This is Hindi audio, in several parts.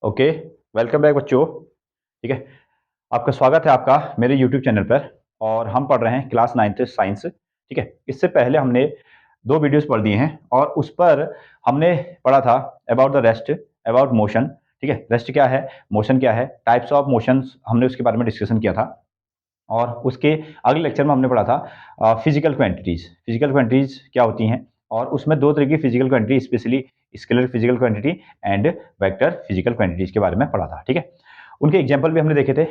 ओके। वेलकम बैक बच्चों। ठीक है। आपका स्वागत है आपका मेरे यूट्यूब चैनल पर। और हम पढ़ रहे हैं क्लास 9th साइंस। ठीक है। इससे पहले हमने दो वीडियोस पढ़ दिए हैं और उस पर हमने पढ़ा था about the rest, about motion. ठीक है। रेस्ट क्या है, मोशन क्या है, टाइप्स ऑफ मोशंस, हमने उसके बारे में डिस्कशन किया था। और उसके अगले लेक्चर में हमने पढ़ा था फिजिकल क्वांटिटीज। फिजिकल क्वांटिटीज क्या होती हैं, और उसमें दो तरह की physical quantity, specially scalar physical quantity and vector physical quantities के बारे में पढ़ा था। ठीक है। उनके एग्जाम्पल भी हमने देखे थे।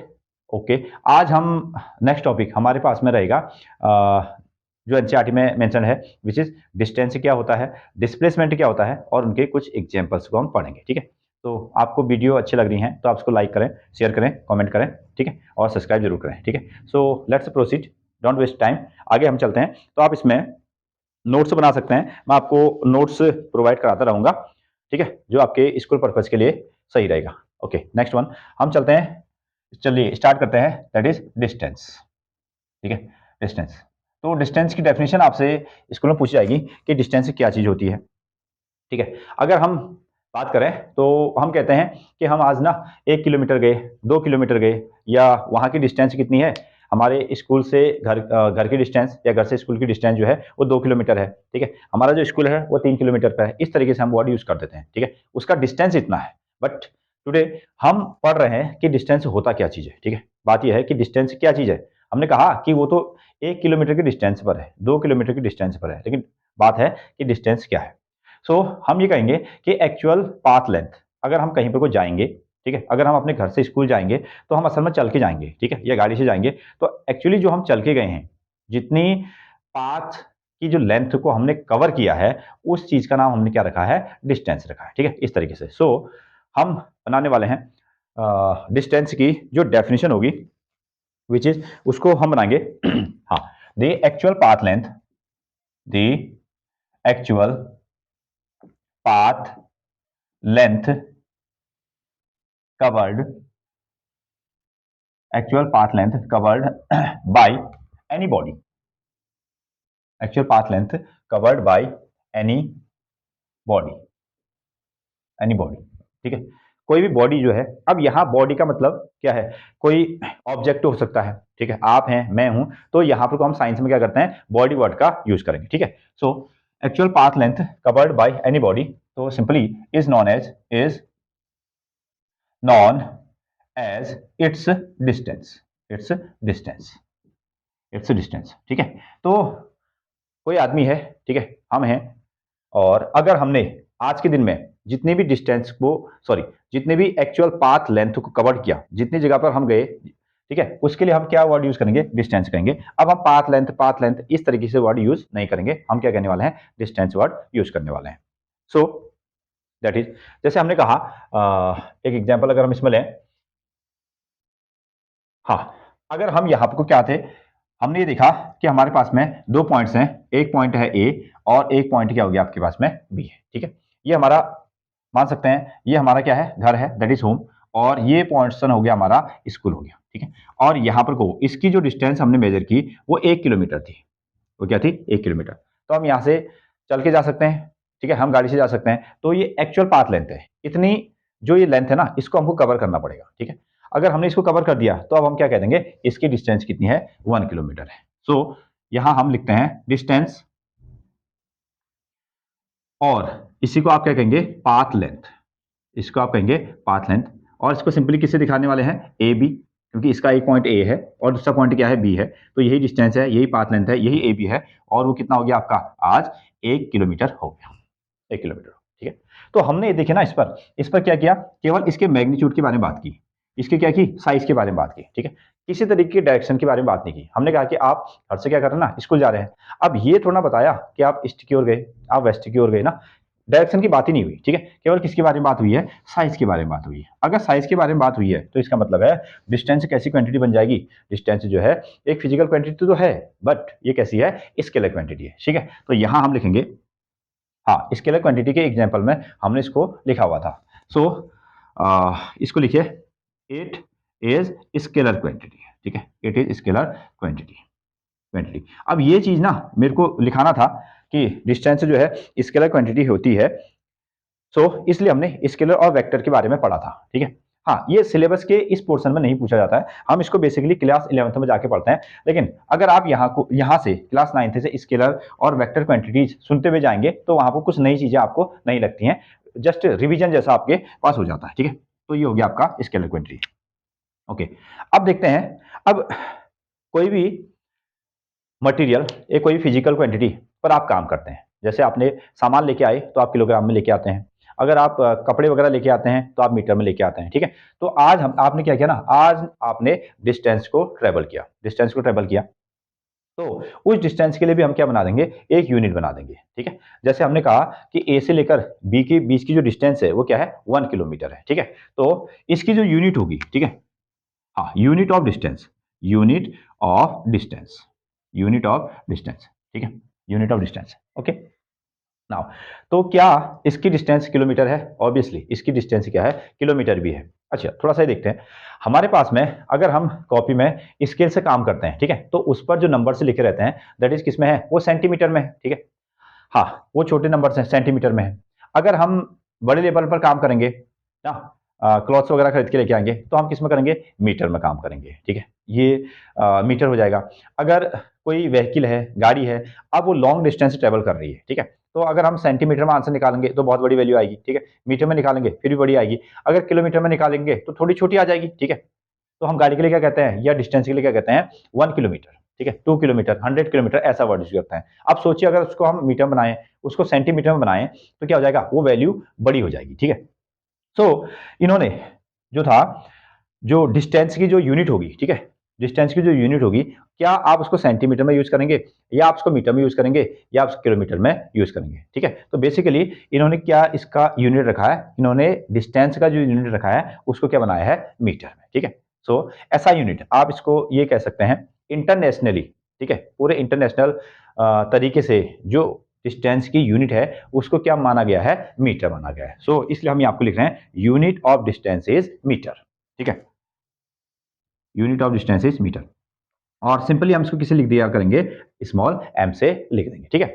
ओके। आज हम नेक्स्ट टॉपिक हमारे पास में रहेगा जो एनसीईआरटी में मेंशन है, विच इज डिस्टेंस क्या होता है, डिस्प्लेसमेंट क्या होता है, और उनके कुछ एग्जाम्पल्स को हम पढ़ेंगे। ठीक है। तो आपको वीडियो अच्छी लग रही हैं तो आप उसको लाइक करें, शेयर करें, कमेंट करें। ठीक है। और सब्सक्राइब जरूर करें। ठीक है। So let's proceed, don't waste time. आगे हम चलते हैं। तो आप इसमें नोट्स बना सकते हैं, मैं आपको नोट्स प्रोवाइड कराता रहूंगा। ठीक है। जो आपके स्कूल पर्पज के लिए सही रहेगा। ओके, नेक्स्ट वन हम चलते हैं। चलिए स्टार्ट करते हैं, दैट इज डिस्टेंस। ठीक है। डिस्टेंस। तो डिस्टेंस की डेफिनेशन आपसे स्कूल में पूछी जाएगी कि डिस्टेंस क्या चीज होती है। ठीक है। अगर हम बात करें तो हम कहते हैं कि हम आज ना 1 किलोमीटर गए, 2 किलोमीटर गए, या वहाँ की डिस्टेंस कितनी है, हमारे स्कूल से घर की डिस्टेंस या घर से स्कूल की डिस्टेंस जो है वो 2 किलोमीटर है। ठीक है। हमारा जो स्कूल है वो 3 किलोमीटर पर है। इस तरीके से हम वर्ड यूज कर देते हैं। ठीक है। उसका डिस्टेंस इतना है। बट टुडे हम पढ़ रहे हैं कि डिस्टेंस होता क्या चीज है। ठीक है। बात यह है कि डिस्टेंस क्या चीज है। हमने कहा कि वो तो 1 किलोमीटर की डिस्टेंस पर है, 2 किलोमीटर की डिस्टेंस पर है, लेकिन बात है कि डिस्टेंस क्या है। सो हम ये कहेंगे कि एक्चुअल पाथ लेंथ, अगर हम कहीं पर को जाएंगे, ठीक है, अगर हम अपने घर से स्कूल जाएंगे तो हम असल में चल के जाएंगे, ठीक है, या गाड़ी से जाएंगे, तो एक्चुअली जो हम चल के गए हैं, जितनी पाथ की जो लेंथ को हमने कवर किया है, उस चीज का नाम हमने क्या रखा है, डिस्टेंस रखा है। ठीक है। इस तरीके से हम बनाने वाले हैं डिस्टेंस की जो डेफिनेशन होगी, विच इज, उसको हम बनाएंगे हाँ, the actual path length, the actual path length covered, actual path length covered by any body, actual path length covered by any body, any body। ठीक है। कोई भी बॉडी जो है, अब यहाँ बॉडी का मतलब क्या है, कोई ऑब्जेक्ट हो सकता है। ठीक है। आप हैं, मैं हूं, तो यहाँ पर को हम साइंस में क्या करते हैं, बॉडी वर्ड का यूज करेंगे। ठीक है। So actual path length covered by any body, तो simply is known as, is known as it's distance, it's distance, it's distance. ठीक है। तो कोई आदमी है, ठीक है, हम हैं, और अगर हमने आज के दिन में जितनी भी डिस्टेंस को, सॉरी, जितने भी एक्चुअल पाथ लेंथ को कवर किया, जितनी जगह पर हम गए, ठीक है, उसके लिए हम क्या वर्ड यूज करेंगे, डिस्टेंस कहेंगे। अब हम पाथ लेंथ इस तरीके से वर्ड यूज नहीं करेंगे, हम क्या कहने वाले हैं, डिस्टेंस वर्ड यूज करने वाले हैं। सो दैट इज, जैसे हमने कहा, एक एग्जाम्पल अगर हम इसमें लें, हाँ, अगर हम यहाँ पर क्या थे, हमने ये देखा कि हमारे पास में दो पॉइंट्स हैं, एक पॉइंट है ए और एक पॉइंट क्या हो गया आपके पास में बी है। ठीक है। ये हमारा, मान सकते हैं ये हमारा क्या है, घर है, दैट इज होम, और ये पॉइंट हो गया हमारा स्कूल हो गया। ठीक है। और यहाँ पर को इसकी जो डिस्टेंस हमने मेजर की वो 1 किलोमीटर थी। वो क्या थी, 1 किलोमीटर। तो हम यहाँ से चल के जा सकते हैं, ठीक है, हम गाड़ी से जा सकते हैं। तो ये एक्चुअल पाथ लेंथ है, इतनी जो ये लेंथ है ना, इसको हमको कवर करना पड़ेगा। ठीक है। अगर हमने इसको कवर कर दिया तो अब हम क्या कह देंगे, इसकी डिस्टेंस कितनी है, 1 किलोमीटर है। सो यहां हम लिखते हैं डिस्टेंस, और इसी को आप क्या कहेंगे, पाथ लेंथ, इसको आप कहेंगे पाथ लेंथ। और इसको सिंपली किससे दिखाने वाले हैं, ए बी, क्योंकि इसका एक पॉइंट ए है और दूसरा पॉइंट क्या है, बी है, तो यही डिस्टेंस है, यही पाथ लेंथ है, यही ए बी है, और वो कितना हो गया आपका, आज 1 किलोमीटर हो गया, 1 किलोमीटर। ठीक है। तो हमने ये देखे ना, इस पर क्या किया, केवल इसके मैग्नीट्यूड के बारे में बात की, इसके क्या की, साइज के बारे में बात की। ठीक है। किसी तरीके की डायरेक्शन के बारे में बात नहीं की। हमने कहा कि आप घर से क्या कर रहे हैं ना, स्कूल जा रहे हैं। अब ये थोड़ा बताया कि आप ईस्ट की ओर गए, आप वेस्ट की ओर गए ना, डायरेक्शन की बात ही नहीं हुई। ठीक है। केवल किसके बारे में बात हुई है, साइज के बारे में बात हुई है। अगर साइज के बारे में बात हुई है तो इसका मतलब है डिस्टेंस कैसी क्वांटिटी बन जाएगी, डिस्टेंस जो है एक फिजिकल क्वांटिटी तो है, बट ये कैसी है, स्केलर क्वांटिटी है। ठीक है। तो यहां हम लिखेंगे, हाँ, स्केलर क्वांटिटी के एग्जांपल में हमने इसको लिखा हुआ था। सो इसको लिखिए, इट इज स्केलर क्वांटिटी। ठीक है। It is scalar quantity, quantity. अब ये चीज ना मेरे को लिखाना था कि डिस्टेंस जो है स्केलर क्वांटिटी होती है इसलिए हमने स्केलर और वेक्टर के बारे में पढ़ा था, ठीक है। हाँ, ये सिलेबस के इस पोर्शन में नहीं पूछा जाता है, हम इसको बेसिकली क्लास 11th में जाके पढ़ते हैं। लेकिन अगर आप यहाँ से क्लास 9th से स्केलर और वेक्टर क्वांटिटीज सुनते हुए जाएंगे तो वहां पर कुछ नई चीजें आपको नहीं लगती हैं, जस्ट रिविजन जैसा आपके पास हो जाता है, ठीक है। तो ये हो गया आपका स्केलर क्वांटिटी। ओके, अब देखते हैं, अब कोई भी मटेरियल, एक कोई फिजिकल क्वांटिटी पर आप काम करते हैं। जैसे आपने सामान लेके आए तो आप किलोग्राम में लेके आते हैं, अगर आप कपड़े वगैरह लेके आते हैं तो आप मीटर में लेके आते हैं, ठीक है। तो आज हम आपने क्या किया ना, आज आपने डिस्टेंस को ट्रेवल किया, डिस्टेंस को ट्रेवल किया, तो उस डिस्टेंस के लिए भी हम क्या बना देंगे, एक यूनिट बना देंगे, ठीक है। जैसे हमने कहा कि ए से लेकर बी के बीच की जो डिस्टेंस है वो क्या है, 1 किलोमीटर है, ठीक है। तो इसकी जो यूनिट होगी, ठीक है, हाँ, unit of distance, unit of distance, unit of distance, ठीक है, unit of distance. Okay, now तो क्या इसकी डिस्टेंस किलोमीटर है? ऑब्वियसली इसकी डिस्टेंस क्या है, किलोमीटर भी है। अच्छा, थोड़ा सा देखते हैं, हमारे पास में अगर हम कॉपी में स्केल से काम करते हैं, ठीक है, तो उस पर जो नंबर से लिखे रहते हैं दैट इज किस में है, वो सेंटीमीटर में है, ठीक है। हाँ, वो छोटे नंबर से सेंटीमीटर में है। अगर हम बड़े लेवल पर काम करेंगे ना, क्लॉथ्स वगैरह खरीद के लेके आएंगे तो हम किस में करेंगे, मीटर में काम करेंगे, ठीक है। ये मीटर हो जाएगा। अगर कोई व्हीकल है, गाड़ी है, अब वो लॉन्ग डिस्टेंस ट्रेवल कर रही है, ठीक है, तो अगर हम सेंटीमीटर में आंसर निकालेंगे तो बहुत बड़ी वैल्यू आएगी, ठीक है। मीटर में निकालेंगे फिर भी बड़ी आएगी, अगर किलोमीटर में निकालेंगे तो थोड़ी छोटी आ जाएगी, ठीक है। तो हम गाड़ी के लिए क्या कहते हैं, या डिस्टेंस के लिए क्या कहते हैं, 1 किलोमीटर, ठीक है, 2 किलोमीटर, 100 किलोमीटर, ऐसा वर्ड यूज करते हैं। अब सोचिए अगर उसको हम मीटर में बनाएं, उसको सेंटीमीटर में बनाएं, तो क्या हो जाएगा, वो वैल्यू बड़ी हो जाएगी, ठीक है। इन्होंने जो था, जो डिस्टेंस की जो यूनिट होगी, ठीक है, डिस्टेंस की जो यूनिट होगी, क्या आप उसको सेंटीमीटर में यूज करेंगे, या आप उसको मीटर में यूज करेंगे, या आप किलोमीटर में यूज करेंगे, ठीक है। तो बेसिकली इन्होंने क्या इसका यूनिट रखा है, इन्होंने डिस्टेंस का जो यूनिट रखा है उसको क्या बनाया है, मीटर में, ठीक है। ऐसा यूनिट आप इसको ये कह सकते हैं इंटरनेशनली, ठीक है, पूरे इंटरनेशनल तरीके से जो डिस्टेंस की यूनिट है उसको क्या माना गया है, मीटर माना गया है। इसलिए हम आपको लिख रहे हैं unit of distance is metre, ठीक है, unit of distance is metre. और सिंपली हम इसको किसे लिख दिया करेंगे, स्मॉल एम से लिख देंगे, ठीक है।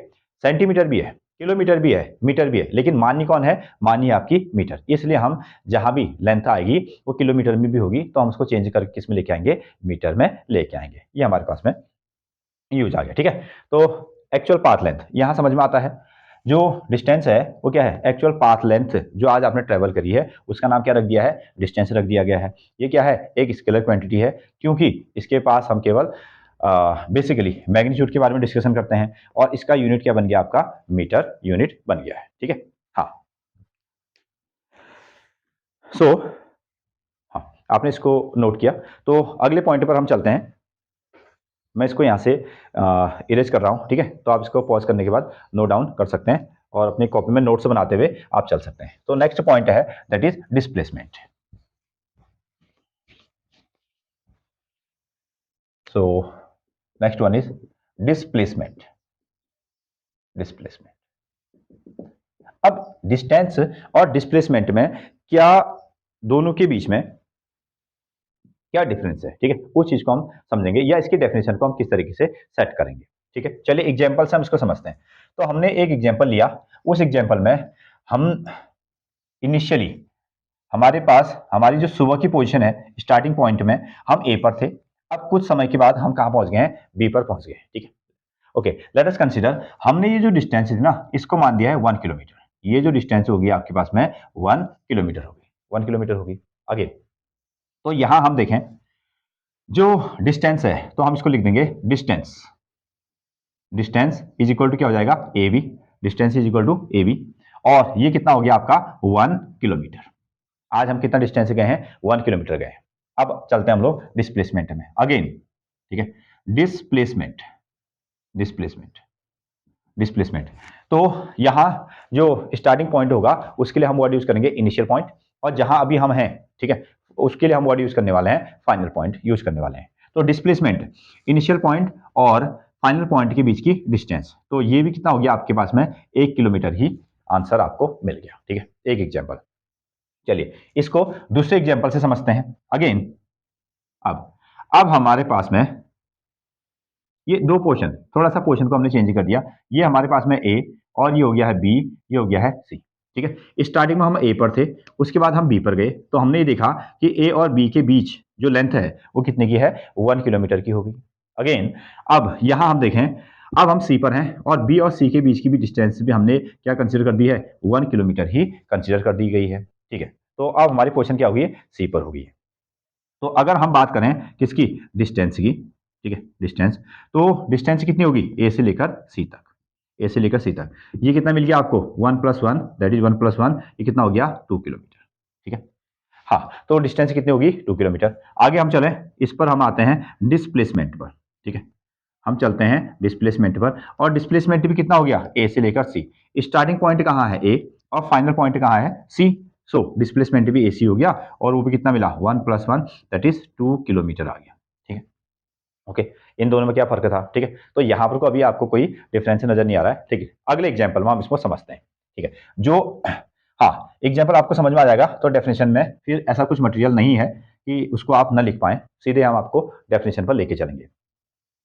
सेंटीमीटर भी है, किलोमीटर भी है, मीटर भी है, लेकिन मानी कौन है, मानी आपकी मीटर। इसलिए हम जहां भी लेंथ आएगी वो किलोमीटर में भी होगी तो हम उसको चेंज करके किस में लेके आएंगे, मीटर में लेके आएंगे। ये हमारे पास में यूज आ गया, ठीक है। तो एक्चुअल पाथ लेंथ यहां समझ में आता है, जो डिस्टेंस है वो क्या है, एक्चुअल पाथ लेंथ जो आज आपने ट्रेवल करी है उसका नाम क्या रख दिया है, डिस्टेंस रख दिया गया है। ये क्या है, एक स्केलर क्वांटिटी है, क्योंकि इसके पास हम केवल बेसिकली मैग्नीट्यूड के बारे में डिस्कशन करते हैं, और इसका यूनिट क्या बन गया, आपका मीटर यूनिट बन गया है, ठीक है। हाँ, हाँ, आपने इसको नोट किया, तो अगले पॉइंट पर हम चलते हैं। मैं इसको यहाँ से इरेज कर रहा हूँ, ठीक है। तो आप इसको पॉज करने के बाद नोट डाउन कर सकते हैं और अपनी कॉपी में नोट्स बनाते हुए आप चल सकते हैं। तो नेक्स्ट पॉइंट है that is displacement. So next one is displacement. Displacement, अब डिस्टेंस और डिस्प्लेसमेंट में क्या, दोनों के बीच में क्या डिफरेंस है, ठीक है, उस चीज को हम समझेंगे, या इसकी डेफिनेशन को हम किस तरीके से सेट करेंगे, ठीक है। चलिए एग्जांपल से हम इसको समझते हैं। तो हमने एक एग्जांपल लिया, उस एग्जांपल में हम इनिशियली हमारे पास हमारी जो सुबह की पोजीशन है, स्टार्टिंग पॉइंट में हम ए पर थे, अब कुछ समय के बाद हम कहां पहुंच गए हैं, बी पर पहुंच गए, ठीक है। ओके, लेट अस कंसीडर, हमने ये जो डिस्टेंस है ना इसको मान दिया है 1 किलोमीटर। ये जो डिस्टेंस होगी आपके पास में 1 किलोमीटर होगी, 1 किलोमीटर होगी। आगे तो यहां हम देखें जो डिस्टेंस है तो हम इसको लिख देंगे distance, distance is equal to क्या हो जाएगा, A B, distance is equal to A B, और ये कितना हो गया आपका 1 किलोमीटर। आज हम कितना डिस्टेंस गए हैं, 1 किलोमीटर गए। अब चलते हैं हम लोग डिस्प्लेसमेंट में अगेन, ठीक है। डिस्प्लेसमेंट, डिस्प्लेसमेंट, डिस्प्लेसमेंट, तो यहां जो स्टार्टिंग पॉइंट होगा उसके लिए हम वर्ड यूज करेंगे इनिशियल पॉइंट, और जहां अभी हम हैं, ठीक है, उसके लिए हम वर्ड यूज करने वाले हैं फाइनल पॉइंट यूज करने वाले हैं। तो डिस्प्लेसमेंट, इनिशियल पॉइंट और फाइनल पॉइंट के बीच की डिस्टेंस, तो ये भी कितना हो गया आपके पास में, 1 किलोमीटर ही आंसर आपको मिल गया, ठीक है। एक एग्जाम्पल, चलिए इसको दूसरे एग्जाम्पल से समझते हैं अगेन। अब हमारे पास में ये दो पोर्शन, थोड़ा सा पोर्शन को हमने चेंज कर दिया, ये हमारे पास में ए और ये हो गया है बी, ये हो गया है सी, ठीक है। स्टार्टिंग में हम ए पर थे, उसके बाद हम बी पर गए, तो हमने ये देखा कि ए और बी के बीच जो लेंथ है वो कितने की है, 1 किलोमीटर की होगी। अगेन अब यहां हम देखें, अब हम सी पर हैं और बी और सी के बीच की भी डिस्टेंस भी हमने क्या कंसीडर कर दी है, 1 किलोमीटर ही कंसीडर कर दी गई है। ठीक है, तो अब हमारी पोजीशन क्या होगी, सी पर होगी। तो अगर हम बात करें किसकी, डिस्टेंस की, ठीक है, डिस्टेंस, तो डिस्टेंस कितनी होगी, ए से लेकर सी तक, ए से लेकर सी तक। ये कितना मिल गया आपको, 1+1 दैट इज 1+1, ये कितना हो गया, 2 किलोमीटर। ठीक है, हाँ, तो डिस्टेंस कितनी होगी, 2 किलोमीटर। आगे हम चलें, इस पर हम आते हैं डिस्प्लेसमेंट पर। ठीक है, हम चलते हैं डिस्प्लेसमेंट पर, और डिस्प्लेसमेंट भी कितना हो गया, ए से लेकर सी। स्टार्टिंग पॉइंट कहाँ है, ए, और फाइनल पॉइंट कहाँ है, सी। सो डिस्प्लेसमेंट भी ए सी हो गया, और वो भी कितना मिला, 1+1 दैट इज 2 किलोमीटर आ गया। ठीक है, ओके, इन दोनों में क्या फर्क था। ठीक है, तो यहाँ पर को अभी आपको कोई डिफरेंस नजर नहीं आ रहा है। ठीक है, अगले एग्जाम्पल में हम इसको समझते हैं। ठीक है, जो हाँ, एग्जाम्पल आपको समझ में आ जाएगा, तो डेफिनेशन में फिर ऐसा कुछ मटेरियल नहीं है कि उसको आप ना लिख पाए, सीधे हम आपको डेफिनेशन पर लेके चलेंगे।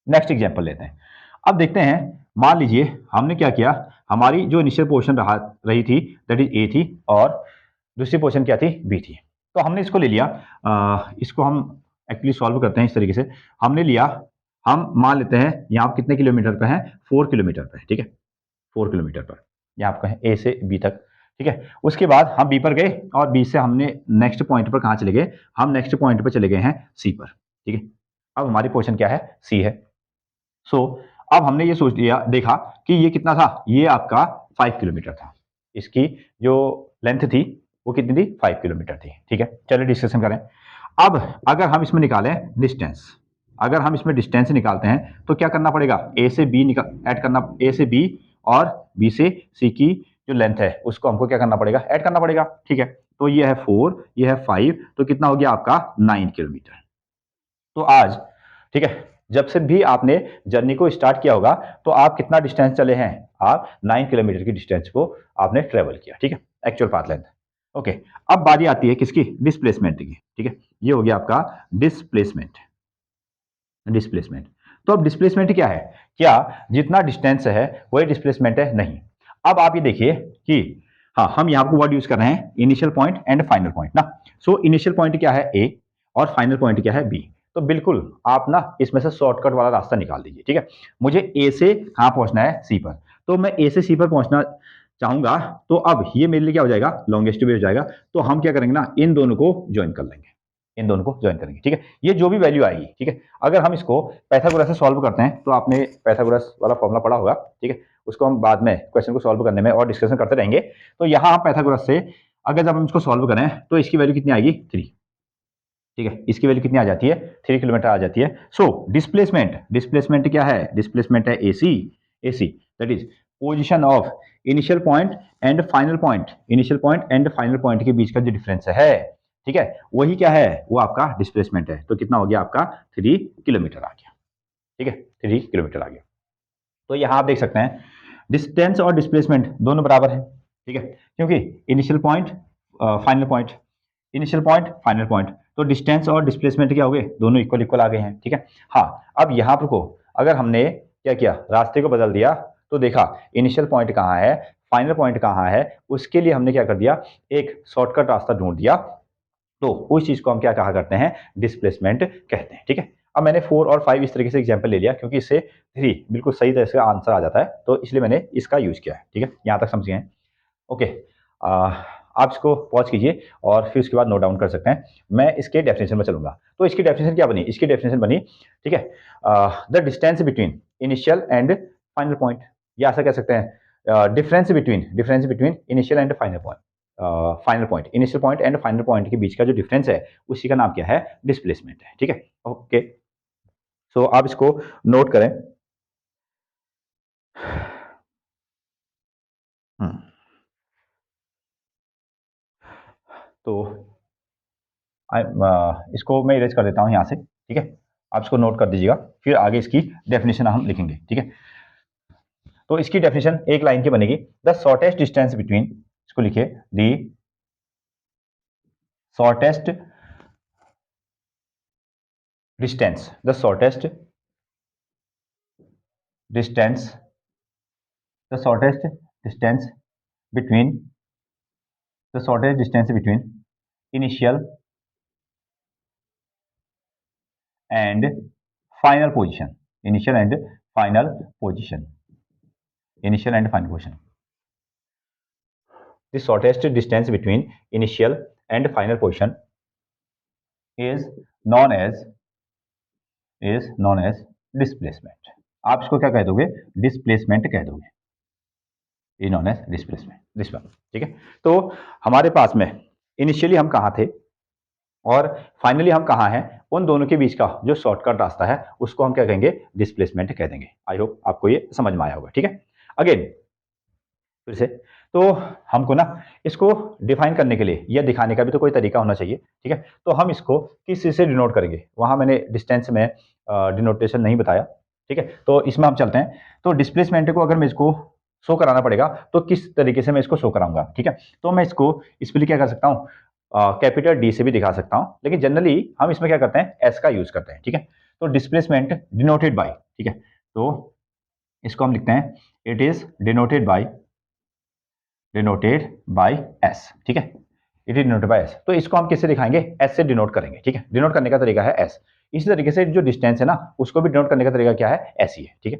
नेक्स्ट एग्जाम्पल लेते हैं। अब देखते हैं, मान लीजिए हमने क्या किया, हमारी जो इनिशियल पोर्शन रही थी दैट इज ए थी, और दूसरी पोर्शन क्या थी, बी थी। तो हमने इसको ले लिया, इसको हम एक्चुअली सॉल्व करते हैं इस तरीके से। हमने लिया, हम मान लेते हैं यहाँ आप कितने किलोमीटर पे हैं, 4 किलोमीटर पे। ठीक है, 4 किलोमीटर पर यहाँ आपका है ए से बी तक। ठीक है, उसके बाद हम बी पर गए, और बी से हमने नेक्स्ट पॉइंट पर कहाँ चले गए, हम नेक्स्ट पॉइंट पर चले गए हैं सी पर। ठीक है, अब हमारी पोर्शन क्या है, सी है। सो अब हमने ये सोच लिया, देखा कि ये कितना था, ये आपका 5 किलोमीटर था, इसकी जो लेंथ थी वो कितनी थी, 5 किलोमीटर थी। ठीक है, चलिए डिस्कशन करें। अब अगर हम इसमें निकालें डिस्टेंस, अगर हम इसमें डिस्टेंस निकालते हैं तो क्या करना पड़ेगा, ए से बी ऐड करना, ए से बी और बी से सी की जो लेंथ है उसको हमको क्या करना पड़ेगा, ऐड करना पड़ेगा। ठीक है, तो ये है 4, ये है 5, तो कितना हो गया आपका 9 किलोमीटर। तो आज, ठीक है, जब से भी आपने जर्नी को स्टार्ट किया होगा, तो आप कितना डिस्टेंस चले हैं, आप 9 किलोमीटर की डिस्टेंस को आपने ट्रेवल किया। ठीक है, एक्चुअल पाथ लेंथ। ओके, अब बारी आती है किसकी, डिस्प्लेसमेंट की। ठीक है, ये हो गया आपका डिस्प्लेसमेंट, डिस्प्लेसमेंट। तो अब डिस्प्लेसमेंट क्या है, क्या जितना डिस्टेंस है वही डिस्प्लेसमेंट है, नहीं। अब आप ये देखिए कि हाँ, हम यहाँ पर वर्ड यूज कर रहे हैं initial point and final point ना। सो इनिशियल पॉइंट क्या है, ए, और फाइनल पॉइंट क्या है, बी। तो बिल्कुल आप ना इसमें से शॉर्टकट वाला रास्ता निकाल दीजिए। ठीक है, मुझे ए से कहाँ पहुंचना है, सी पर, तो मैं ए से सी पर पहुंचना चाहूंगा, तो अब ये मेरे लिए क्या हो जाएगा, लॉन्गेस्ट वे हो जाएगा। तो हम क्या करेंगे ना, इन दोनों को ज्वाइन कर लेंगे, इन दोनों को ज्वाइन करेंगे। ठीक है, ये जो भी वैल्यू आएगी, ठीक है, अगर हम इसको पाइथागोरस से सॉल्व करते हैं, तो आपने पाइथागोरस वाला फॉर्मूला पढ़ा होगा। ठीक है, उसको हम बाद में क्वेश्चन को सॉल्व करने में और डिस्कशन करते रहेंगे। तो यहाँ हम पाइथागोरस से अगर जब हम इसको सॉल्व करें तो इसकी वैल्यू कितनी आएगी, 3। ठीक है, इसकी वैल्यू कितनी आ जाती है, 3 किलोमीटर आ जाती है। सो डिस्प्लेसमेंट, डिस्प्लेसमेंट क्या है, डिस्प्लेसमेंट है AC, AC that is position of initial point and final point, initial point and final point के बीच का जो डिफरेंस है, ठीक है, वही क्या है, वो आपका डिस्प्लेसमेंट है। तो कितना हो गया आपका, 3 किलोमीटर आ गया। ठीक है, 3 किलोमीटर आ गया। तो यहां आप देख सकते हैं डिस्टेंस और डिस्प्लेसमेंट दोनों बराबर है। ठीक है, क्योंकि initial point, final point, initial point, final point, तो डिस्टेंस और डिस्प्लेसमेंट क्या हो गए, दोनों इक्वल इक्वल आ गए हैं। ठीक है, हाँ, अब यहां पर को अगर हमने क्या किया, रास्ते को बदल दिया, तो देखा इनिशियल पॉइंट कहाँ है, फाइनल पॉइंट कहाँ है, उसके लिए हमने क्या कर दिया, एक शॉर्टकट रास्ता ढूंढ दिया। तो उस चीज को हम क्या कहा करते हैं, डिस्प्लेसमेंट कहते हैं। ठीक है, अब मैंने 4 और 5 इस तरीके से एग्जाम्पल ले लिया, क्योंकि इससे 3 बिल्कुल सही तरह से आंसर आ जाता है, तो इसलिए मैंने इसका यूज किया है। ठीक है, यहां तक समझ गए। ओके, आप इसको पॉज कीजिए और फिर उसके बाद नोट डाउन कर सकते हैं। मैं इसके डेफिनेशन में चलूंगा। तो इसकी डेफिनेशन क्या बनी, इसकी डेफिनेशन बनी, ठीक है, the distance between initial and final point, या ऐसा कह सकते हैं difference between initial and final point, final point, initial point and final point के बीच का जो डिफरेंस है उसी का नाम क्या है, डिस्प्लेसमेंट है। ठीक है, ओके, सो आप इसको नोट करें। तो इसको मैं इरेज कर देता हूं यहाँ से। ठीक है, आप इसको नोट कर दीजिएगा, फिर आगे इसकी डेफिनेशन हम लिखेंगे। ठीक है, तो इसकी डेफिनेशन एक लाइन की बनेगी, द शॉर्टेस्ट डिस्टेंस बिटवीन, इसको लिखिए, the shortest distance, the shortest distance, the shortest distance between the shortest distance between initial and final position, initial and final position, initial and final position, the shortest distance between initial and final position is known as displacement. आप इसको क्या कह दोगे, डिस्प्लेसमेंट कह दोगे, ये नॉन एज डिस्प्लेसमेंट, ठीक है। तो हमारे पास में इनिशियली हम कहाँ थे और फाइनली हम कहाँ हैं, उन दोनों के बीच का जो शॉर्टकट रास्ता है उसको हम क्या कहेंगे, डिस्प्लेसमेंट कह देंगे। आई होप आपको ये समझ में आया होगा, ठीक है। अगेन फिर से, तो हमको ना इसको डिफाइन करने के लिए या दिखाने का भी तो कोई तरीका होना चाहिए, ठीक है। तो हम इसको किस चीज़ से डिनोट करेंगे, वहाँ मैंने डिस्टेंस में डिनोटेशन नहीं बताया, ठीक है। तो इसमें हम चलते हैं। तो डिस्प्लेसमेंट को अगर मैं इसको शो कराना पड़ेगा तो किस तरीके से मैं इसको शो कराऊंगा, ठीक है। तो मैं इसको इसके लिए क्या कर सकता हूँ, कैपिटल डी से भी दिखा सकता हूँ, लेकिन जनरली हम इसमें क्या करते हैं, एस का यूज करते हैं, ठीक है। तो डिस्प्लेसमेंट डिनोटेड बाय, ठीक है। तो इसको हम लिखते हैं, it is denoted by S, ठीक है। It is denoted by S. तो इसको हम किससे दिखाएंगे, एस से डिनोट करेंगे, ठीक है। डिनोट करने का तरीका है एस। इसी तरीके से जो डिस्टेंस है ना उसको भी डिनोट करने का तरीका क्या है, एस ही है, ठीक है।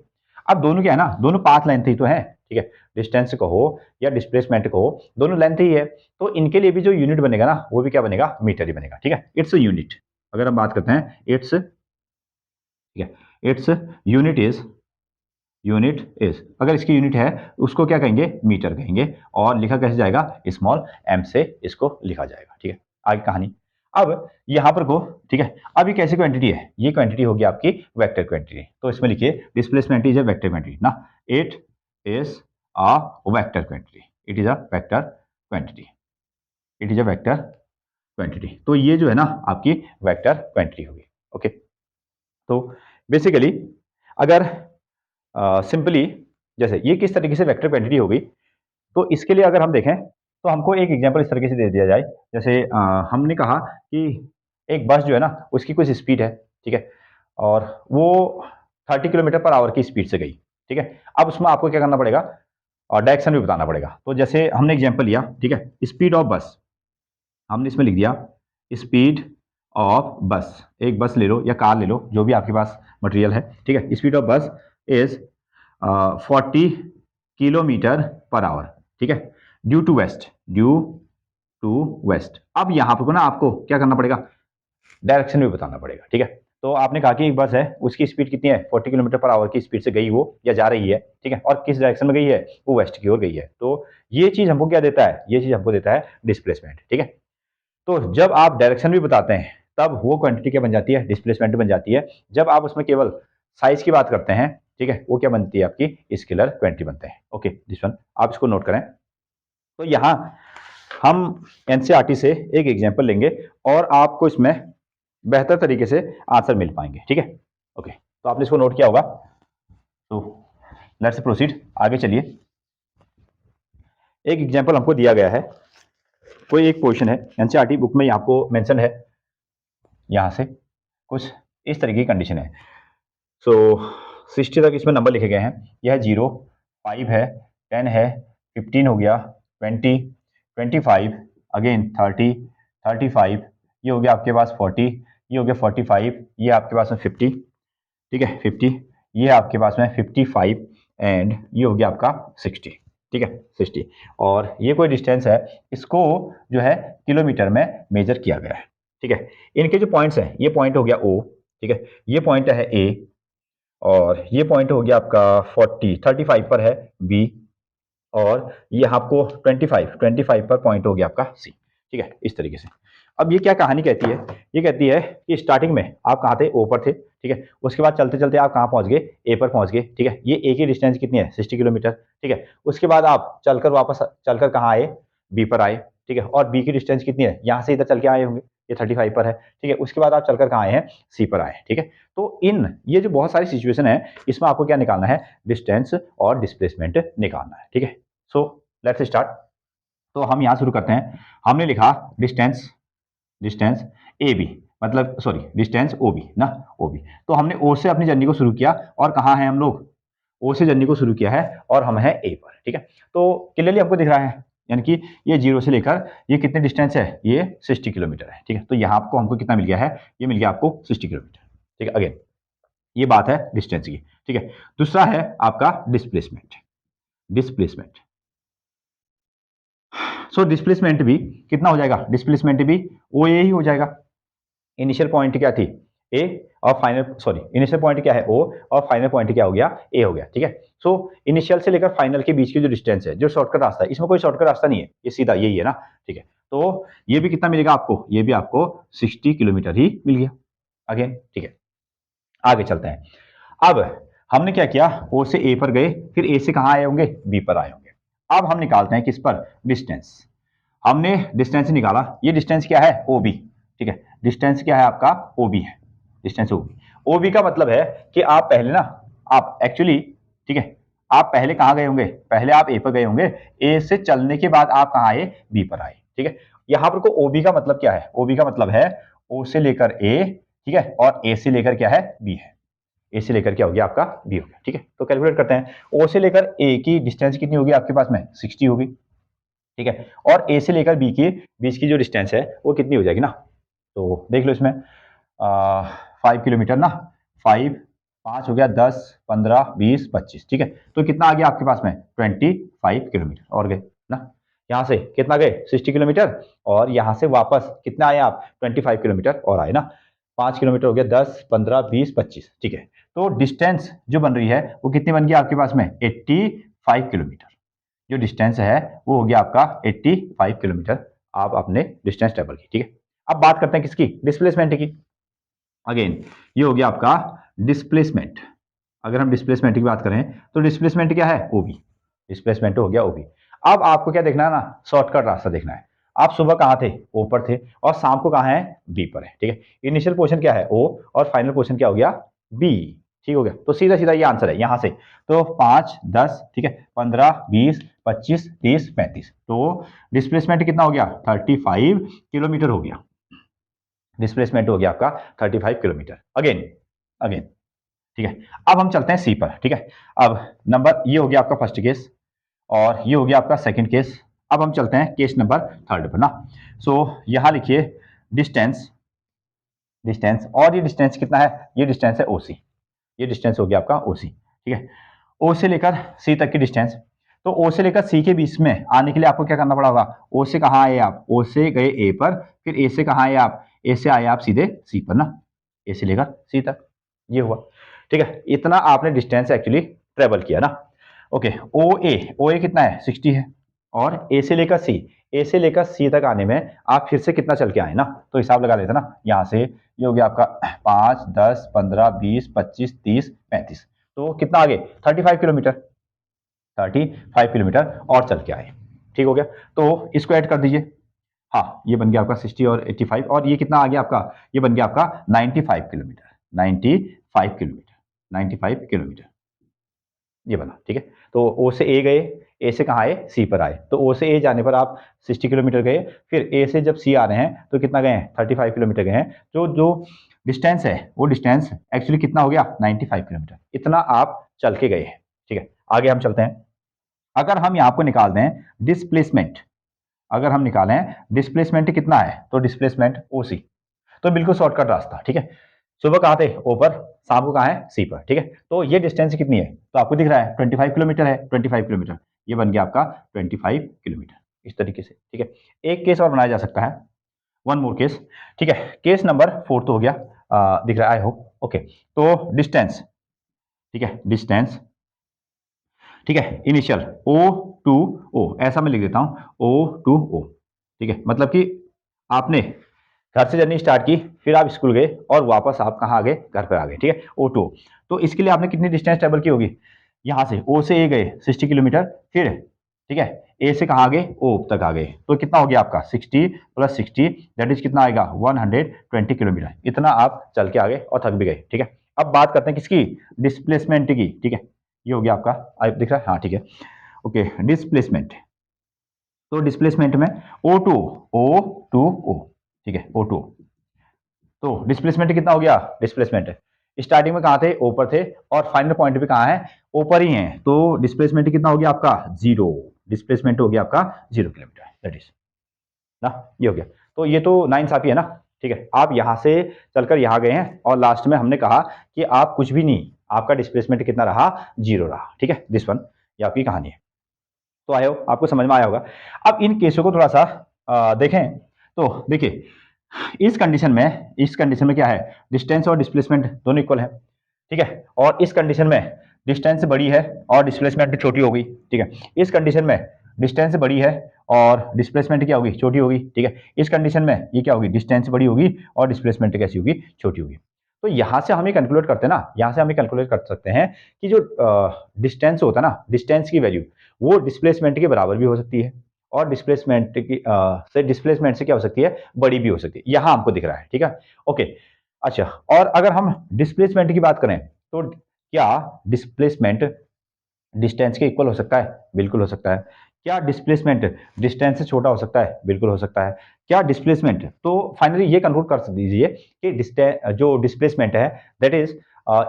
अब दोनों क्या है ना, दोनों पाथ लेंथ ही तो है, ठीक है। डिस्टेंस कहो या डिस्प्लेसमेंट कहो, दोनों लेंथ ही है। तो इनके लिए भी जो यूनिट बनेगा ना वो भी क्या बनेगा, मीटर ही बनेगा, ठीक है। इट्स यूनिट, अगर हम बात करते हैं इट्स, ठीक है, इट्स यूनिट इज, अगर इसकी यूनिट है उसको क्या कहेंगे, मीटर कहेंगे। और लिखा कैसे जाएगा, स्मॉल एम से इसको लिखा जाएगा, ठीक है। आगे कहानी, अब यहां पर को, ठीक है। अब ये कैसी क्वांटिटी है, ये क्वांटिटी होगी आपकी वेक्टर क्वांटिटी। तो इसमें लिखिए displacement is a vector quantity ना, it is a vector quantity, it is a vector quantity, it is a vector quantity. तो ये जो है ना आपकी वेक्टर क्वांटिटी होगी, ओके। तो बेसिकली अगर सिंपली जैसे ये किस तरीके से वेक्टर क्वांटिटी होगी, तो इसके लिए अगर हम देखें तो हमको एक एग्जांपल इस तरीके से दे दिया जाए। जैसे हमने कहा कि एक बस जो है ना उसकी कुछ स्पीड है, ठीक है, और वो 30 किलोमीटर पर आवर की स्पीड से गई, ठीक है। अब उसमें आपको क्या करना पड़ेगा, और डायरेक्शन भी बताना पड़ेगा। तो जैसे हमने एग्जाम्पल लिया, ठीक है, स्पीड ऑफ बस, हमने इसमें लिख दिया स्पीड ऑफ बस, एक बस ले लो या कार ले लो जो भी आपके पास मटेरियल है, ठीक है। स्पीड ऑफ बस इज 40 किलोमीटर पर आवर, ठीक है, ड्यू टू वेस्ट। अब यहां पर ना आपको क्या करना पड़ेगा, डायरेक्शन भी बताना पड़ेगा, ठीक है। तो आपने कहा कि एक बस है उसकी स्पीड कितनी है, 40 किलोमीटर पर आवर की स्पीड से गई वो या जा रही है, ठीक है, और किस डायरेक्शन में गई है, वो वेस्ट की ओर गई है। तो ये चीज हमको क्या देता है, ये चीज हमको देता है डिस्प्लेसमेंट, ठीक है। तो जब आप डायरेक्शन भी बताते हैं तब वो क्वांटिटी क्या बन जाती है, डिस्प्लेसमेंट बन जाती है। जब आप उसमें केवल साइज की बात करते हैं, ठीक है, वो क्या बनती है आपकी स्केलर क्वांटिटी बनते हैं, ओके। दिस वन आप इसको नोट करें। तो यहाँ हम एनसीईआरटी से एक एग्जांपल लेंगे और आपको इसमें बेहतर तरीके से आंसर मिल पाएंगे, ठीक है, ओके। तो आपने इसको नोट किया होगा। तो लेट्स प्रोसीड, आगे चलिए। एक एग्जांपल हमको दिया गया है, कोई एक क्वेश्चन है एनसीईआरटी बुक में आपको मेंशन है, यहाँ से कुछ इस तरह की कंडीशन है। सो 60 तक इसमें नंबर लिखे गए हैं। यह 0, 5 है, 10 है, 15 हो गया, 20, 25, अगेन 30, 35, ये हो गया आपके पास 40, ये हो गया 45, ये आपके पास में 50, ठीक है, 50, ये आपके पास में 55 एंड ये हो गया आपका 60, ठीक है, 60। और ये कोई डिस्टेंस है, इसको जो है किलोमीटर में मेजर किया गया है, ठीक है। इनके जो पॉइंट्स हैं, ये पॉइंट हो गया ओ, ठीक है, ये पॉइंट है ए, और ये पॉइंट हो गया आपका 35 पर है बी, और ये आपको 25 पर पॉइंट हो गया आपका सी, ठीक है, इस तरीके से। अब ये क्या कहानी कहती है, ये कहती है कि स्टार्टिंग में आप कहाँ थे, ओ पर थे, ठीक है, उसके बाद चलते चलते आप कहाँ पहुंच गए, ए पर पहुंच गए, ठीक है। ये ए की डिस्टेंस कितनी है, 60 किलोमीटर, ठीक है। उसके बाद आप चलकर वापस चलकर कहाँ आए, बी पर आए, ठीक है, और बी की डिस्टेंस कितनी है, यहाँ से इधर चल के आए होंगे, ये 35 पर है, ठीक है। उसके बाद आप चलकर कहाँ आए हैं, सी पर आए, ठीक है। तो इन ये जो बहुत सारी सिचुएशन है, इसमें आपको क्या निकालना है, डिस्टेंस और डिस्प्लेसमेंट निकालना है, ठीक है। So let's start. तो हम यहाँ शुरू करते हैं। हमने लिखा डिस्टेंस, डिस्टेंस ए बी, मतलब सॉरी डिस्टेंस ओ बी ना, ओ बी। तो हमने ओ से अपनी जर्नी को शुरू किया, और कहाँ हैं हम लोग, ओ से जर्नी को शुरू किया है और हम हैं ए पर, ठीक है। तो क्लियरली हमको दिख रहा है यानी कि ये 0 से लेकर ये कितने डिस्टेंस है, ये 60 किलोमीटर है। ठीक है, तो यहाँ आपको हमको कितना मिल गया है, ये मिल गया आपको 60 किलोमीटर। ठीक है, अगेन ये बात है डिस्टेंस की। ठीक है, दूसरा है आपका डिस्प्लेसमेंट। डिस्प्लेसमेंट सो डिस्प्लेसमेंट भी कितना हो जाएगा, डिस्प्लेसमेंट भी ओ ए ही हो जाएगा। इनिशियल पॉइंट क्या थी, ए, और फाइनल सॉरी इनिशियल पॉइंट क्या है, ओ, और फाइनल पॉइंट क्या हो गया, ए हो गया। ठीक है, सो इनिशियल से लेकर फाइनल के बीच की जो डिस्टेंस है, जो शॉर्टकट रास्ता है, इसमें कोई शॉर्टकट रास्ता नहीं है, ये सीधा यही है ना। ठीक है, तो ये भी कितना मिलेगा आपको, ये भी आपको 60 किलोमीटर ही मिल गया। अगेन ठीक है, आगे चलते हैं। अब हमने क्या किया, ओ से ए पर गए, फिर ए से कहां आए होंगे, बी पर आए होंगे। अब हम निकालते हैं किस पर, डिस्टेंस। हमने डिस्टेंस निकाला, ये डिस्टेंस क्या है, ओ बी। ठीक है, डिस्टेंस क्या है आपका, ओ बी है, distance O B. O B का मतलब है कि आप पहले ना, आप एक्चुअली, ठीक है, आप पहले कहां गए होंगे, पहले आप ए पर गए होंगे, ए से चलने के बाद आप कहां आए, बी पर आए। ठीक है, यहां पर को ओ बी का मतलब क्या है, ओ बी का मतलब है ओ से लेकर ए, ठीक है, और ए से लेकर क्या है, बी है। ए से लेकर क्या हो गया आपका, बी हो गया। ठीक है, तो कैलकुलेट करते हैं, ओ से लेकर ए की डिस्टेंस कितनी होगी आपके पास में, 60 होगी। ठीक है, और ए से लेकर बी के बीच की जो डिस्टेंस है वो कितनी हो जाएगी ना, तो देख लो इसमें 5 किलोमीटर ना, 5, 5 हो गया, 10, 15, 20, 25। ठीक है, तो कितना आ गया आपके पास में, 25 किलोमीटर और गए ना, यहाँ से कितना गए, 60 किलोमीटर, और यहाँ से वापस कितना आए आप, 25 किलोमीटर और आए ना। 5 किलोमीटर हो गया, 10, 15, 20, 25। ठीक है, तो डिस्टेंस जो बन रही है वो कितनी बन गई आपके पास में, 85 किलोमीटर। जो डिस्टेंस है वो हो गया आपका 85 किलोमीटर, आप अपने डिस्टेंस ट्रेवल की। ठीक है, अब बात करते हैं किसकी, डिस्प्लेसमेंट की। अगेन ये हो गया आपका डिस्प्लेसमेंट। अगर हम डिस्प्लेसमेंट की बात करें तो डिस्प्लेसमेंट क्या है, ओबी। डिस्प्लेसमेंट हो गया ओबी। अब आपको क्या देखना है ना, शॉर्टकट रास्ता देखना है। आप सुबह कहाँ थे, ओ पर थे, और शाम को कहाँ है, बी पर है। ठीक है, इनिशियल पोर्शन क्या है, ओ, और फाइनल पोर्शन क्या हो गया, बी। ठीक हो गया, तो सीधा सीधा ये आंसर है यहां से। तो 5, 10, ठीक है, 15, 20, 25, 30, 35, तो डिस्प्लेसमेंट कितना हो गया, 35 किलोमीटर हो गया। डिस्प्लेसमेंट हो गया आपका 35 किलोमीटर। अगेन अगेन ठीक है, अब हम चलते हैं सी पर। ठीक है, अब नंबर ये हो गया आपका फर्स्ट केस, और ये हो गया आपका सेकंड केस। अब हम चलते हैं केस नंबर थर्ड पर ना। सो यहां लिखिए डिस्टेंस, डिस्टेंस, और ये डिस्टेंस कितना है, ये डिस्टेंस है ओसी। ये डिस्टेंस हो गया आपका ओसी। ठीक है, ओ से लेकर सी तक की डिस्टेंस। तो ओ से लेकर सी के बीच में आने के लिए आपको क्या करना पड़ा होगा, ओ से कहाँ आए आप, ओ से गए ए पर, फिर ए से कहाँ आए आप, ए से आए आप सीधे सी पर ना, ए से लेकर सी तक, ये हुआ। ठीक है, इतना आपने डिस्टेंस एक्चुअली ट्रेवल किया ना। ओके, ओ ए कितना है, 60 है, और ए से लेकर सी, ए से लेकर सी तक आने में आप फिर से कितना चल के आए ना, तो हिसाब लगा लेते ना, यहाँ से ये हो गया आपका 5, 10, 15, 20, 25, 30, 35, तो कितना आगे, 35 किलोमीटर, 35 किलोमीटर और चल के आए। ठीक हो गया, तो इसको ऐड कर दीजिए। हाँ, ये बन गया आपका 60 और 85, और ये कितना आ गया आपका, ये बन गया आपका 95 किलोमीटर, 95 किलोमीटर, 95 किलोमीटर ये बना। ठीक है, तो ओ से ए गए, ए से कहाँ आए, सी पर आए, तो ओ से ए जाने पर आप 60 किलोमीटर गए, फिर ए से जब सी आ रहे हैं तो कितना गए हैं, 35 किलोमीटर गए हैं। तो जो डिस्टेंस है वो डिस्टेंस एक्चुअली कितना हो गया, 95 किलोमीटर, इतना आप चल के गए हैं। ठीक है, आगे हम चलते हैं। अगर हम यहाँ को निकाल दें डिस्प्लेसमेंट, अगर हम निकालें डिस्प्लेसमेंट कितना है, तो डिस्प्लेसमेंट ओ सी, तो बिल्कुल शॉर्टकट रास्ता। ठीक है, सुबह कहाँ थे, ओ पर, शाम को कहाँ है, सी पर। ठीक है, तो ये डिस्टेंस कितनी है, तो आपको दिख रहा है 25 किलोमीटर है, 25 किलोमीटर, ये बन गया आपका 25 किलोमीटर, इस तरीके से। ठीक है, एक केस और बनाया जा सकता है, वन मोर केस। ठीक है, केस नंबर 4 तो हो गया, दिख रहा है आई होप। ओके, तो डिस्टेंस, ठीक है, डिस्टेंस, ठीक है, इनिशियल ओ टू ओ, ऐसा मैं लिख देता हूं, ओ टू ओ। ठीक है, मतलब कि आपने घर से जर्नी स्टार्ट की, फिर आप स्कूल गए, और वापस आप कहाँ आ गए, घर पर आ गए। ठीक है, ओ टू, तो इसके लिए आपने कितनी डिस्टेंस ट्रेवल की होगी, यहाँ से ओ से ए गए 60 किलोमीटर, फिर ठीक है ए से कहाँ आ गए, ओ तक आ गए, तो कितना हो गया आपका 60 प्लस 60, दैट इज कितना आएगा 120 किलोमीटर, इतना आप चल के आ गए और थक भी गए। ठीक है, अब बात करते हैं किसकी, डिस्प्लेसमेंट की। ठीक है, ये हो गया आपका, दिख रहा है, हाँ ठीक है। ओके, डिस्प्लेसमेंट, तो डिस्प्लेसमेंट में ओ टू ओ, ठीक है, ओ टू, तो डिस्प्लेसमेंट कितना हो गया, डिस्प्लेसमेंट स्टार्टिंग में कहाँ थे, ऊपर थे, और फाइनल पॉइंट पे कहाँ है, ऊपर ही है, तो डिस्प्लेसमेंट कितना हो गया आपका, जीरो। डिस्प्लेसमेंट हो गया आपका 0 किलोमीटर, दैट इज ना, ये हो गया। तो ये तो नाइंसाफी है ना, ठीक है। आप यहाँ से चलकर यहाँ गए हैं और लास्ट में हमने कहा कि आप कुछ भी नहीं, आपका डिस्प्लेसमेंट कितना रहा, 0 रहा, ठीक है। दिस वन, ये आपकी कहानी है। तो आयो आपको समझ में आया होगा। अब इन केसों को थोड़ा सा देखें तो देखिए, इस कंडीशन में क्या है, डिस्टेंस और डिस्प्लेसमेंट दोनों इक्वल है, ठीक है। और इस कंडीशन में डिस्टेंस बड़ी है और डिस्प्लेसमेंट छोटी हो गई, ठीक है। इस कंडीशन में डिस्टेंस बड़ी है और डिस्प्लेसमेंट क्या होगी, छोटी होगी, ठीक है। इस कंडीशन में ये क्या होगी, डिस्टेंस बड़ी होगी और डिस्प्लेसमेंट कैसी होगी, छोटी होगी। तो यहां से हम कैलकुलेट करते हैं ना, यहां से हम कैलकुलेट कर सकते हैं कि जो डिस्टेंस होता है ना, डिस्टेंस की वैल्यू वो डिस्प्लेसमेंट के बराबर भी हो सकती है और डिस्प्लेसमेंट से क्या हो सकती है, बड़ी भी हो सकती है। यहां हमको दिख रहा है, ठीक है, ओके। अच्छा, और अगर हम डिस्प्लेसमेंट की बात करें तो क्या डिस्प्लेसमेंट डिस्टेंस के इक्वल हो सकता है, बिल्कुल हो सकता है। क्या डिस्प्लेसमेंट डिस्टेंस से छोटा हो सकता है, बिल्कुल हो सकता है। क्या डिस्प्लेसमेंट, तो फाइनली ये कंक्लूड कर दीजिए कि जो डिस्प्लेसमेंट है that is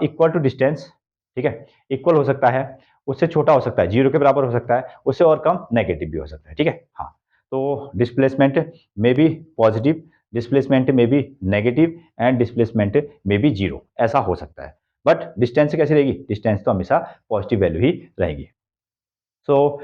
equal to distance, ठीक है, इक्वल हो सकता है, उससे छोटा हो सकता है, 0 के बराबर हो सकता है, उससे और कम नेगेटिव भी हो सकता है, ठीक है। हाँ, तो डिस्प्लेसमेंट में भी पॉजिटिव, डिस्प्लेसमेंट में भी नेगेटिव एंड डिस्प्लेसमेंट में भी 0, ऐसा हो सकता है। बट डिस्टेंस कैसी रहेगी, डिस्टेंस तो हमेशा पॉजिटिव वैल्यू ही रहेगी। So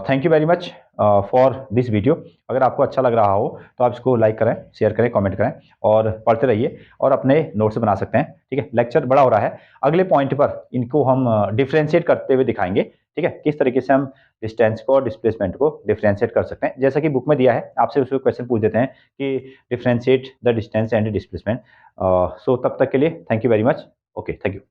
thank you very much for this video. अगर आपको अच्छा लग रहा हो तो आप इसको लाइक करें, शेयर करें, कमेंट करें और पढ़ते रहिए और अपने नोट्स बना सकते हैं, ठीक है। लेक्चर बड़ा हो रहा है, अगले पॉइंट पर इनको हम डिफ्रेंशिएट करते हुए दिखाएंगे, ठीक है, किस तरीके से हम डिस्टेंस को और डिस्प्लेसमेंट को डिफ्रेंशिएट कर सकते हैं। जैसा कि बुक में दिया है, आपसे उसको क्वेश्चन पूछ देते हैं कि differentiate the distance and displacement. So तब तक के लिए thank you very much, okay, thank you.